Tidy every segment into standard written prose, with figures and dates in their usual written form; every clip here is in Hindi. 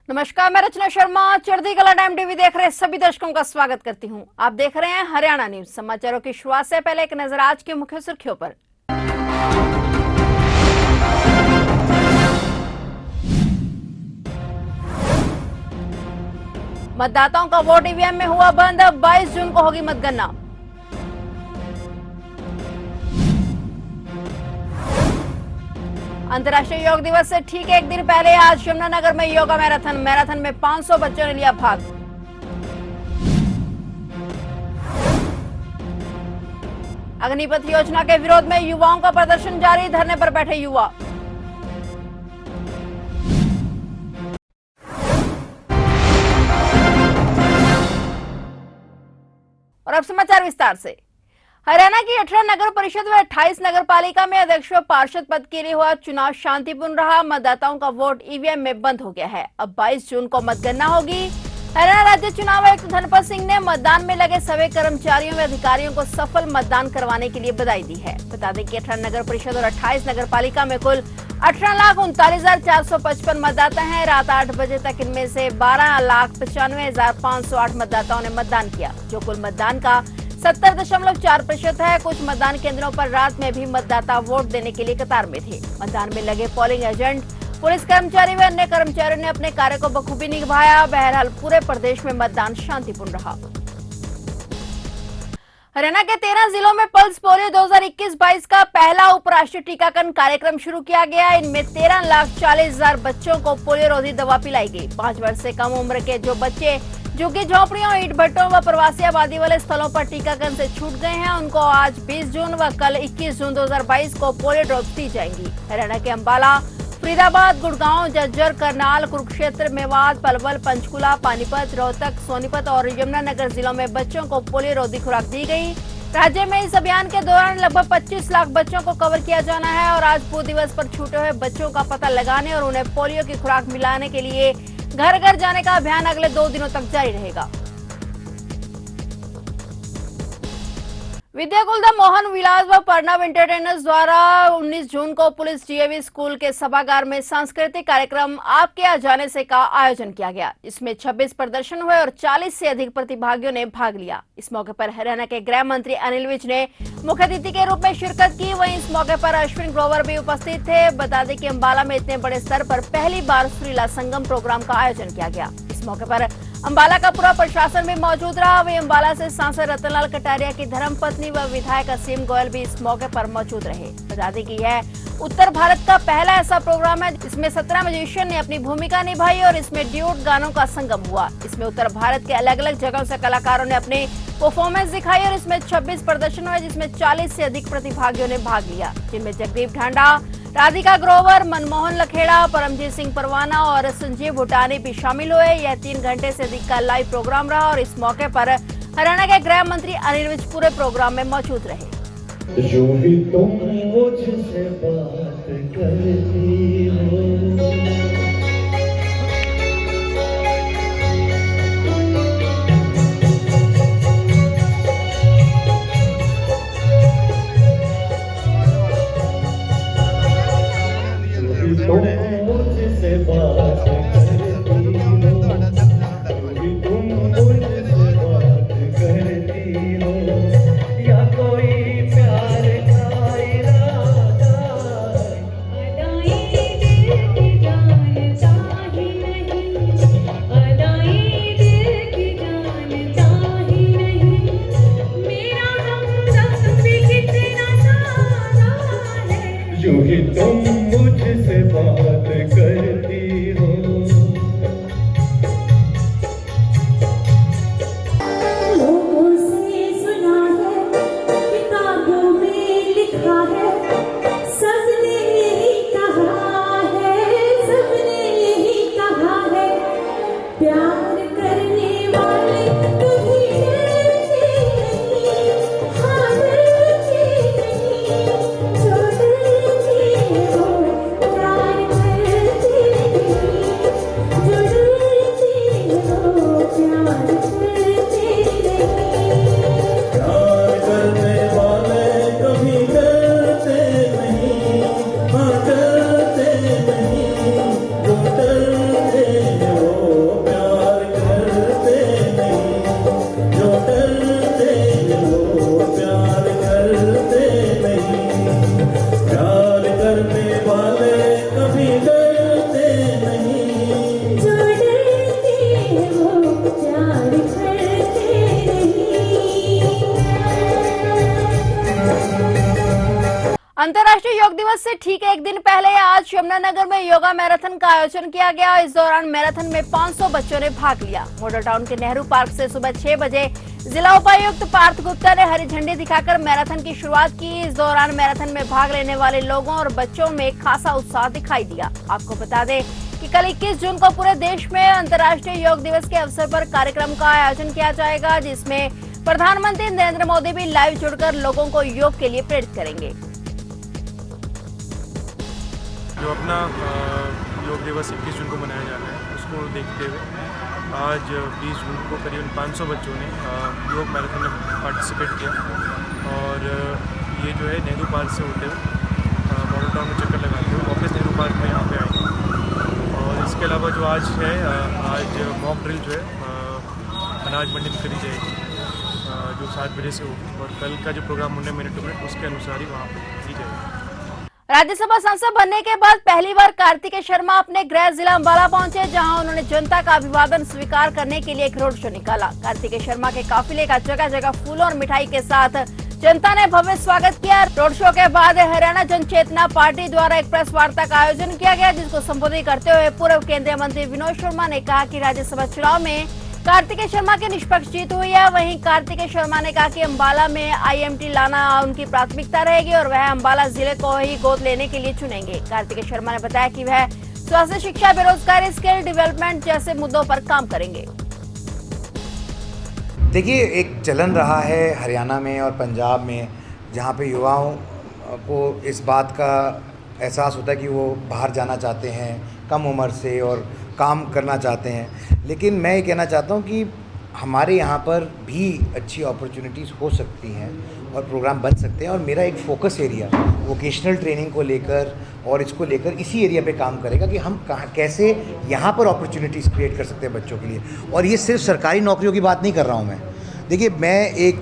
नमस्कार, मैं रचना शर्मा चढ़ती कला टाइम टीवी देख रहे सभी दर्शकों का स्वागत करती हूं। आप देख रहे हैं हरियाणा न्यूज। समाचारों की शुरुआत से पहले एक नजर आज की मुख्य सुर्खियों पर। मतदाताओं का वोट ईवीएम में हुआ बंद। 22 जून को होगी मतगणना। अंतर्राष्ट्रीय योग दिवस से ठीक एक दिन पहले आज यमुनानगर में योगा मैराथन में 500 बच्चों ने लिया भाग। अग्निपथ योजना के विरोध में युवाओं का प्रदर्शन जारी, धरने पर बैठे युवा। और अब समाचार विस्तार से। हरियाणा की 18 नगर परिषद व 28 नगर पालिका में अध्यक्ष व पार्षद पद के लिए हुआ चुनाव शांतिपूर्ण रहा। मतदाताओं का वोट ईवीएम में बंद हो गया है। अब 22 जून को मतगणना होगी। हरियाणा राज्य चुनाव आयुक्त धनपत सिंह ने मतदान में लगे सभी कर्मचारियों व अधिकारियों को सफल मतदान करवाने के लिए बधाई दी है। बता दें कि 18 नगर परिषद और 28 नगर पालिका में कुल 18,39,455 मतदाता हैं। रात 8 बजे तक इनमें से 12,95,508 मतदाताओं ने मतदान किया, जो कुल मतदान का 70.4% है। कुछ मतदान केंद्रों पर रात में भी मतदाता वोट देने के लिए कतार में थे। मतदान में लगे पोलिंग एजेंट, पुलिस कर्मचारी व अन्य कर्मचारियों ने अपने कार्य को बखूबी निभाया। बहरहाल पूरे प्रदेश में मतदान शांतिपूर्ण रहा। हरियाणा के 13 जिलों में पल्स पोलियो 2021-22 का पहला उपराष्ट्रीय टीकाकरण कार्यक्रम शुरू किया गया। इनमें 13,40,000 बच्चों को पोलियो रोधी दवा पिलाई गई। 5 वर्ष से कम उम्र के जो बच्चे झुग्गी झोपड़ियों, ईंट भट्टों व प्रवासी आबादी वाले स्थलों पर टीकाकरण से छूट गए हैं, उनको आज 20 जून व कल 21 जून 2022 को पोलियो ड्रॉप्स दी जाएंगी। हरियाणा के अंबाला, फरीदाबाद, गुड़गांव, झज्जर, करनाल, कुरुक्षेत्र, मेवात, पलवल, पंचकुला, पानीपत, रोहतक, सोनीपत और यमुनानगर जिलों में बच्चों को पोलियो रोधी खुराक दी गई। राज्य में इस अभियान के दौरान लगभग 25 लाख बच्चों को कवर किया जाना है और आज पू दिवस पर छूटे हुए बच्चों का पता लगाने और उन्हें पोलियो की खुराक मिलाने के लिए घर घर जाने का अभियान अगले 2 दिनों तक जारी रहेगा। विद्याकुल द मोहन विलास व प्रणव एंटरटेनर्स द्वारा 19 जून को पुलिस डीएवी स्कूल के सभागार में सांस्कृतिक कार्यक्रम आपके आ जाने से का आयोजन किया गया। इसमें 26 प्रदर्शन हुए और 40 से अधिक प्रतिभागियों ने भाग लिया। इस मौके पर हरियाणा के गृह मंत्री अनिल विज ने मुख्य अतिथि के रूप में शिरकत की। वहीं इस मौके पर अश्विन ग्रोवर भी उपस्थित थे। बता दें कि अंबाला में इतने बड़े स्तर पर पहली बार सुरीला संगम प्रोग्राम का आयोजन किया गया। इस मौके पर अंबाला का पूरा प्रशासन भी मौजूद रहा। वहीं अंबाला से सांसद रतनलाल कटारिया की धर्मपत्नी व विधायक असीम गोयल भी इस मौके पर मौजूद रहे। बता दें कि यह उत्तर भारत का पहला ऐसा प्रोग्राम है जिसमें 17 म्यूजिशियन ने अपनी भूमिका निभाई और इसमें ड्यूट गानों का संगम हुआ। इसमें उत्तर भारत के अलग अलग जगहों से कलाकारों ने अपनी परफॉर्मेंस दिखाई और इसमें 26 प्रदर्शन हुए जिसमें 40 से अधिक प्रतिभागियों ने भाग लिया, जिनमें जगदीप ढांडा, राधिका ग्रोवर, मनमोहन लखेड़ा, परमजीत सिंह परवाना और संजीव भूटानी भी शामिल हुए। यह 3 घंटे से अधिक का लाइव प्रोग्राम रहा और इस मौके पर हरियाणा के गृह मंत्री अनिल विज पूरे प्रोग्राम में मौजूद रहे। जो भी तुम मुझसे बात करती हो, तुम मुझसे बात करती हो, तुम मुझसे बात करती हो, या कोई प्यार का इरादा, अदाई दिल की जानता ही नहीं, अदाई दिल की जानता ही नहीं, मेरा हमदम भी कितना सारा है, यूं ही तुम मुझसे बात करती हो। लोगों से सुना है, किताबों में लिखा है, सबने यही कहा है, सबने यही कहा है, प्यार करने वाले कभी डरते नहीं, हाँ डरते नहीं, जो डरते हो प्यार करते नहीं, जो डरते हो प्यार करते नहीं। प्यार करने वाले कभी डरते नहीं, हाँ डरते नहीं, जो डरते हो दिवस से ठीक एक दिन पहले आज यमुनानगर में योगा मैराथन का आयोजन किया गया। इस दौरान मैराथन में 500 बच्चों ने भाग लिया। मॉडल टाउन के नेहरू पार्क से सुबह 6 बजे जिला उपायुक्त पार्थ गुप्ता ने हरी झंडी दिखाकर मैराथन की शुरुआत की। इस दौरान मैराथन में भाग लेने वाले लोगों और बच्चों में खासा उत्साह दिखाई दिया। आपको बता दें कि कल 21 जून को पूरे देश में अंतर्राष्ट्रीय योग दिवस के अवसर पर कार्यक्रम का आयोजन किया जाएगा, जिसमें प्रधानमंत्री नरेंद्र मोदी भी लाइव जुड़कर लोगों को योग के लिए प्रेरित करेंगे। जो अपना योग दिवस 21 जून को मनाया जा रहा है, उसको देखते हुए आज 20 जून को करीबन 500 बच्चों ने योग मैराथन में पार्टिसिपेट किया। और ये जो है नेहरू पार्क से होते हुए मॉडल टाउन में चक्कर लगाते हुए वापस नेहरू पार्क में यहाँ पे आएंगे। और इसके अलावा जो आज है, आज मॉक ड्रिल जो है अनाज मंडी में करी जाएगी, जो 7 बजे से होगी। और कल का जो प्रोग्राम होना है मिनट टू मिनट, उसके अनुसार ही वहाँ पर की जाएगी। राज्यसभा सांसद बनने के बाद पहली बार कार्तिकेय शर्मा अपने गृह जिला अंबाला पहुंचे, जहां उन्होंने जनता का अभिवादन स्वीकार करने के लिए एक रोड शो निकाला। कार्तिकेय शर्मा के काफिले का जगह जगह फूलों और मिठाई के साथ जनता ने भव्य स्वागत किया। रोड शो के बाद हरियाणा जनचेतना पार्टी द्वारा एक प्रेस वार्ता का आयोजन किया गया, जिसको संबोधित करते हुए पूर्व केंद्रीय मंत्री विनोद शर्मा ने कहा कि राज्यसभा चुनाव में कार्तिकेय शर्मा की निष्पक्ष जीत हुई है। वहीं कार्तिकेय शर्मा ने कहा कि अंबाला में आईएमटी लाना उनकी प्राथमिकता रहेगी और वह अंबाला जिले को ही गोद लेने के लिए चुनेंगे। कार्तिकेय शर्मा ने बताया कि वह स्वास्थ्य, शिक्षा, बेरोजगारी, स्किल डेवलपमेंट जैसे मुद्दों पर काम करेंगे। देखिए, एक चलन रहा है हरियाणा में और पंजाब में, जहाँ पे युवाओं को इस बात का एहसास होता है कि वो बाहर जाना चाहते हैं कम उम्र से और काम करना चाहते हैं। लेकिन मैं ये कहना चाहता हूँ कि हमारे यहाँ पर भी अच्छी अपॉर्चुनिटीज़ हो सकती हैं और प्रोग्राम बन सकते हैं। और मेरा एक फोकस एरिया वोकेशनल ट्रेनिंग को लेकर और इसको लेकर इसी एरिया पे काम करेगा कि हम कैसे यहाँ पर अपॉर्चुनिटीज़ क्रिएट कर सकते हैं बच्चों के लिए। और ये सिर्फ सरकारी नौकरियों की बात नहीं कर रहा हूँ मैं। देखिए, मैं एक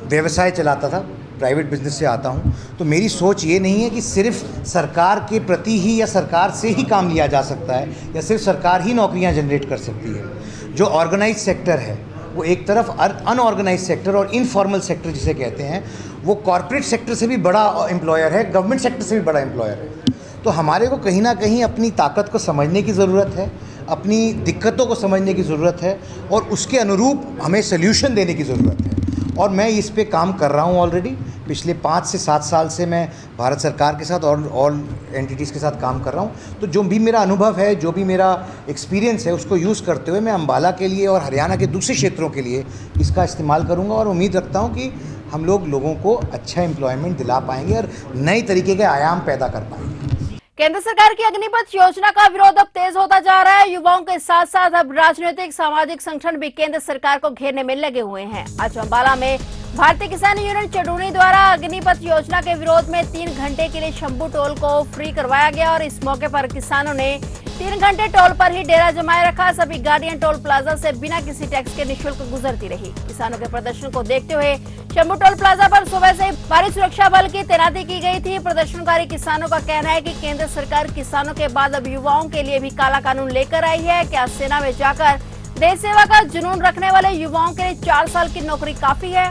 व्यवसाय चलाता था, प्राइवेट बिजनेस से आता हूँ, तो मेरी सोच ये नहीं है कि सिर्फ सरकार के प्रति ही या सरकार से ही काम लिया जा सकता है या सिर्फ सरकार ही नौकरियाँ जनरेट कर सकती है। जो ऑर्गेनाइज सेक्टर है वो एक तरफ, अनऑर्गेनाइज सेक्टर और इनफॉर्मल सेक्टर जिसे कहते हैं, वो कॉरपोरेट सेक्टर से भी बड़ा एम्प्लॉयर है, गवर्नमेंट सेक्टर से भी बड़ा एम्प्लॉयर है। तो हमारे को कहीं ना कहीं अपनी ताकत को समझने की ज़रूरत है, अपनी दिक्कतों को समझने की ज़रूरत है और उसके अनुरूप हमें सोल्यूशन देने की ज़रूरत है। और मैं इस पे काम कर रहा हूँ ऑलरेडी। पिछले 5 से 7 साल से मैं भारत सरकार के साथ और ऑल एंटिटीज़ के साथ काम कर रहा हूँ। तो जो भी मेरा अनुभव है, जो भी मेरा एक्सपीरियंस है, उसको यूज़ करते हुए मैं अंबाला के लिए और हरियाणा के दूसरे क्षेत्रों के लिए इसका इस्तेमाल करूँगा। और उम्मीद रखता हूँ कि हम लोगों को अच्छा एम्प्लॉयमेंट दिला पाएंगे और नए तरीके के आयाम पैदा कर पाएंगे। केंद्र सरकार की अग्निपथ योजना का विरोध अब तेज होता जा रहा है। युवाओं के साथ साथ अब राजनीतिक सामाजिक संगठन भी केंद्र सरकार को घेरने में लगे हुए हैं। आज अंबाला में भारतीय किसान यूनियन चडूनी द्वारा अग्निपथ योजना के विरोध में 3 घंटे के लिए शंभू टोल को फ्री करवाया गया और इस मौके पर किसानों ने 3 घंटे टोल पर ही डेरा जमाए रखा। सभी गाड़ियां टोल प्लाजा से बिना किसी टैक्स के निःशुल्क गुजरती रही। किसानों के प्रदर्शन को देखते हुए शंभू टोल प्लाजा पर सुबह से भारी सुरक्षा बल की तैनाती की गई थी। प्रदर्शनकारी किसानों का कहना है कि केंद्र सरकार किसानों के बाद अब युवाओं के लिए भी काला कानून लेकर आई है। क्या सेना में जाकर देश सेवा का जुनून रखने वाले युवाओं के लिए 4 साल की नौकरी काफी है?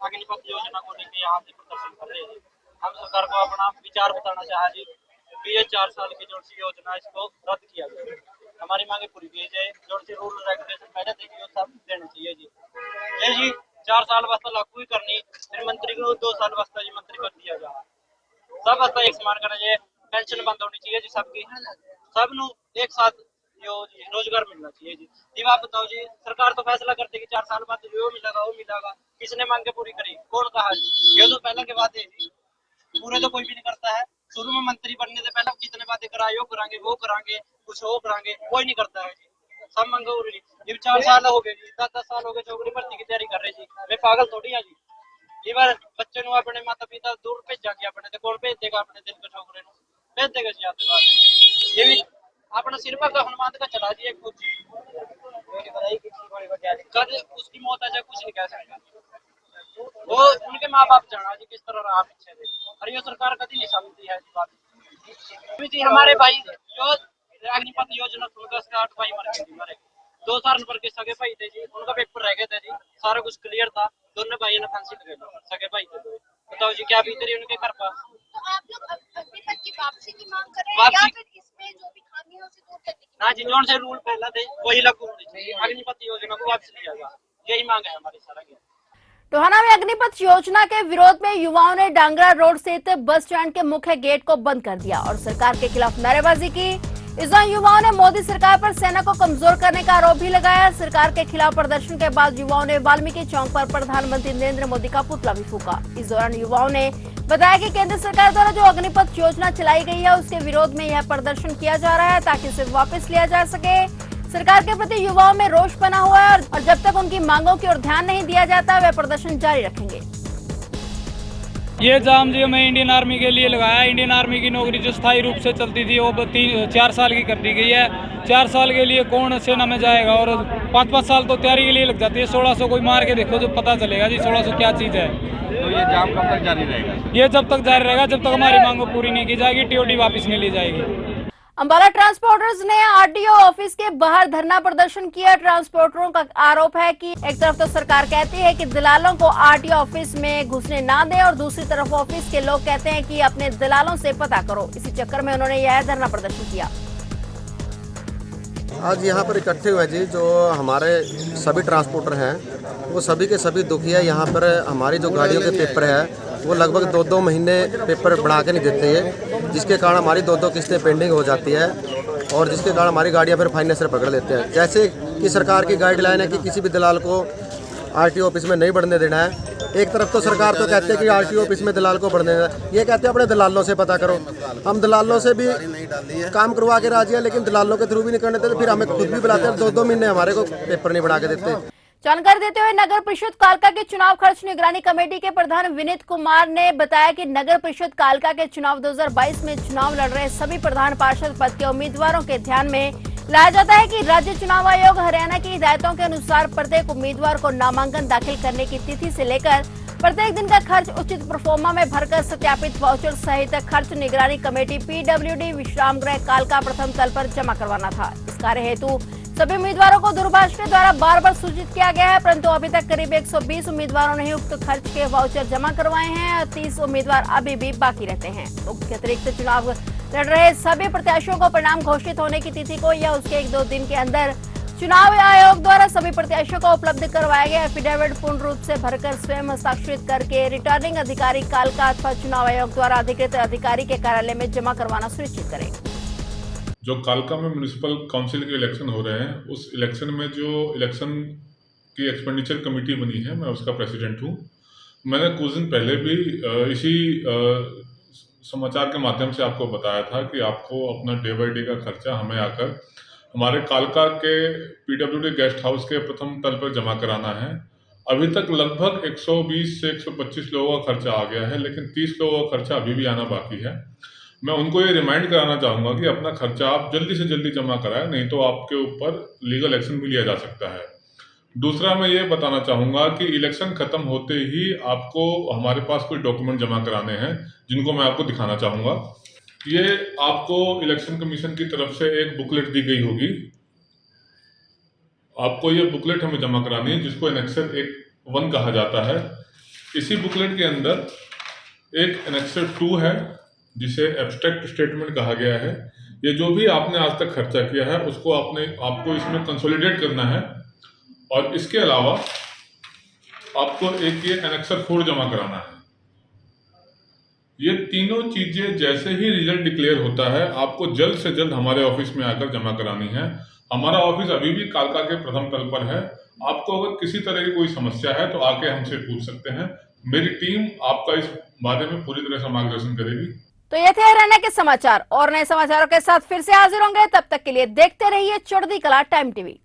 अग्निपथ योजना को लेकर यहाँ से प्रदर्शन कर रहे हैं। हम सरकार को अपना विचार बताना चाहे जी कि ये 4 साल की जो सी योजना इसको रद्द किया जाए। हमारी मांगे पूरी की जाए। जो सी रूल रेगुलेशन पहले थे वो सब देने चाहिए जी। ये जी 4 साल वास्ता लागू ही करनी, फिर मंत्री को 2 साल वास्ता जी मंत्री कर दिया जाए। सब वास्ता एक समान करना चाहिए। पेंशन बंद होनी चाहिए जी सबकी, सबनों एक साथ यो जी रोजगार मिलना चाहिए जी। जी आप बताओ जी, सरकार तो फैसला करती है कि 4 साल बाद जो मिलेगा वो मिलेगा। किसने मांगे पूरी करी? कौन कहा जी? ये तो पहले के वादे जी, पूरे तो कोई भी नहीं करता है। शुरू में मंत्री बनने से पहले कितने वादे कराए, यो कराएंगे वो कराएंगे, कुछ वो कराएंगे, कोई नहीं करता है जी। सब मांगे पूरी। ये 4 साल हो गए जी, 10-10 साल हो गए चौकड़ी भर्ती की तैयारी कर रहे जी। मैं पागल थोड़ी है जी। ये बार बच्चे नु अपने माता पिता दूर भेजा के अपने कौन भेज देगा? अपने दिल को छोकरे नु भेज देगा जी। आपके पास ये भी अपना सिर पर हनुमान का चला दिया कुछ कद उसकी मौत है, कुछ नहीं कह सकता। वो उनके माँ बाप जाना जी किस तरह रहा पीछे से। और ये सरकार कभी नहीं समझती है बात जी। हमारे भाई जो अग्निपथ योजना सुनकर 8 भाई मर गए जी। हमारे 2 साल पर के सगे भाई थे जी, उनका पेपर रह गए थे जी। सारा कुछ क्लियर था, दोनों भाइयों ने फांसी लगा ली। सगे भाई थे बताओ जी, क्या भीतरी उनके घर पर? तो आप लोग अग्निपथ की वापसी की मांग कर रहे हैं या वापसी- फिर इसमें जो भी खामी है उसे दूर करने की? हाँ जी, जोन से रूल पहला थे वही लागू होने चाहिए, अग्निपथ योजना को वापस लिया जाए, यही मांग है हमारी सारा। टोहाना में अग्निपथ योजना के विरोध में युवाओं ने डांगरा रोड स्थित बस स्टैंड के मुख्य गेट को बंद कर दिया और सरकार के खिलाफ नारेबाजी की। इस दौरान युवाओं ने मोदी सरकार पर सेना को कमजोर करने का आरोप भी लगाया। सरकार के खिलाफ प्रदर्शन के बाद युवाओं ने वाल्मीकि चौक पर प्रधानमंत्री नरेंद्र मोदी का पुतला भी फूंका। इस दौरान युवाओं ने बताया कि केंद्र सरकार द्वारा जो अग्निपथ योजना चलाई गई है उसके विरोध में यह प्रदर्शन किया जा रहा है ताकि इसे वापस लिया जा सके। सरकार के प्रति युवाओं में रोष बना हुआ है और जब तक उनकी मांगों की ओर ध्यान नहीं दिया जाता वे प्रदर्शन जारी रखेंगे। ये जाम जी हमें इंडियन आर्मी के लिए लगाया। इंडियन आर्मी की नौकरी जो स्थायी रूप से चलती थी वो 4 साल की कर दी गई है। 4 साल के लिए कौन सेना में जाएगा और 5-5 साल तो तैयारी के लिए लग जाती है। 1600 कोई मार के देखो जो पता चलेगा जी 1600 क्या चीज़ है। तो ये जाम कब तक जारी रहेगा? ये जब तक जारी रहेगा जब तक हमारी मांगों पूरी नहीं की जाएगी, टीओडी वापस नहीं ली जाएगी। अंबाला ट्रांसपोर्टर्स ने आरटीओ ऑफिस के बाहर धरना प्रदर्शन किया। ट्रांसपोर्टरों का आरोप है कि एक तरफ तो सरकार कहती है कि दलालों को आरटीओ ऑफिस में घुसने ना दें और दूसरी तरफ ऑफिस के लोग कहते हैं कि अपने दलालों से पता करो। इसी चक्कर में उन्होंने यह धरना प्रदर्शन किया। आज यहाँ पर इकट्ठे हुए जी जो हमारे सभी ट्रांसपोर्टर हैं वो सभी के सभी दुखी है। यहाँ पर हमारी जो गाड़ियों के पेपर है वो लगभग 2-2 महीने पेपर बना के नहीं देते हैं, जिसके कारण हमारी 2-2 किस्तें पेंडिंग हो जाती है और जिसके कारण हमारी गाड़ियाँ फिर फाइनेंसर पकड़ लेते हैं। जैसे कि सरकार की गाइडलाइन है कि किसी भी दलाल को आरटीओ ऑफिस में नहीं बढ़ने देना है। एक तरफ तो सरकार तो कहती है कि आरटीओ ऑफिस में दलाल को बढ़ने देना है, ये कहते हैं अपने दलालों से पता करो। हम दलालों से भी काम करवा के राजी है लेकिन दलालों के थ्रू भी नहीं करने देते, फिर हमें खुद भी बुलाते हैं। 2-2 महीने हमारे को पेपर नहीं बना के देते। जानकारी देते हुए नगर परिषद कालका के चुनाव खर्च निगरानी कमेटी के प्रधान विनीत कुमार ने बताया कि नगर परिषद कालका के चुनाव 2022 में चुनाव लड़ रहे सभी प्रधान पार्षद पद के उम्मीदवारों के ध्यान में लाया जाता है कि राज्य चुनाव आयोग हरियाणा की हिदायतों के अनुसार प्रत्येक उम्मीदवार को नामांकन दाखिल करने की तिथि से लेकर प्रत्येक दिन का खर्च उचित प्रोफोर्मा में भरकर सत्यापित वाउचर सहित खर्च निगरानी कमेटी PWD विश्राम गृह कालका प्रथम तल पर जमा करवाना था। इस कार्य हेतु सभी उम्मीदवारों को दूरभाष के द्वारा बार-बार सूचित किया गया है, परंतु अभी तक करीब 120 उम्मीदवारों ने उक्त खर्च के वाउचर जमा करवाए हैं और 30 उम्मीदवार अभी भी बाकी रहते हैं। उक्त अतिरिक्त चुनाव लड़ रहे सभी प्रत्याशियों को परिणाम घोषित होने की तिथि को या उसके 1-2 दिन के अंदर चुनाव आयोग द्वारा सभी प्रत्याशियों को उपलब्ध करवाया गया एफिडेविट पूर्ण रूप से भरकर स्वयं हस्ताक्षरित करके रिटर्निंग अधिकारी कालका अथवा चुनाव आयोग द्वारा अधिकृत अधिकारी के कार्यालय में जमा करवाना सुनिश्चित करें। जो कालका में म्युनिसिपल काउंसिल के इलेक्शन हो रहे हैं उस इलेक्शन में जो इलेक्शन की एक्सपेंडिचर कमेटी बनी है मैं उसका प्रेसिडेंट हूँ। मैंने कुछ दिन पहले भी इसी समाचार के माध्यम से आपको बताया था कि आपको अपना डे बाई डे का खर्चा हमें आकर हमारे कालका के PWD गेस्ट हाउस के प्रथम तल पर जमा कराना है। अभी तक लगभग 120 से 125 लोगों का खर्चा आ गया है लेकिन 30 लोगों का खर्चा अभी भी आना बाकी है। मैं उनको ये रिमाइंड कराना चाहूँगा कि अपना खर्चा आप जल्दी से जल्दी जमा कराएं, नहीं तो आपके ऊपर लीगल एक्शन भी लिया जा सकता है। दूसरा मैं ये बताना चाहूँगा कि इलेक्शन ख़त्म होते ही आपको हमारे पास कुछ डॉक्यूमेंट जमा कराने हैं जिनको मैं आपको दिखाना चाहूँगा। ये आपको इलेक्शन कमीशन की तरफ से एक बुकलेट दी गई होगी। आपको ये बुकलेट हमें जमा करानी है जिसको एनेक्सर 1 कहा जाता है। इसी बुकलेट के अंदर एक एनेक्सर 2 है जिसे एब्स्ट्रैक्ट स्टेटमेंट कहा गया है। ये जो भी आपने आज तक खर्चा किया है उसको आपको इसमें कंसोलिडेट करना है और इसके अलावा आपको एक ये एनेक्सर 4 जमा कराना है। ये तीनों चीज़ें जैसे ही रिजल्ट डिक्लेयर होता है आपको जल्द से जल्द हमारे ऑफिस में आकर जमा करानी है। हमारा ऑफिस अभी भी कालका के प्रथम तल पर है। आपको अगर किसी तरह की कोई समस्या है तो आके हमसे पूछ सकते हैं। मेरी टीम आपका इस बारे में पूरी तरह से मार्गदर्शन करेगी। तो ये थे हरियाणा के समाचार और नए समाचारों के साथ फिर से हाजिर होंगे। तब तक के लिए देखते रहिए चढ़ती कला टाइम टीवी।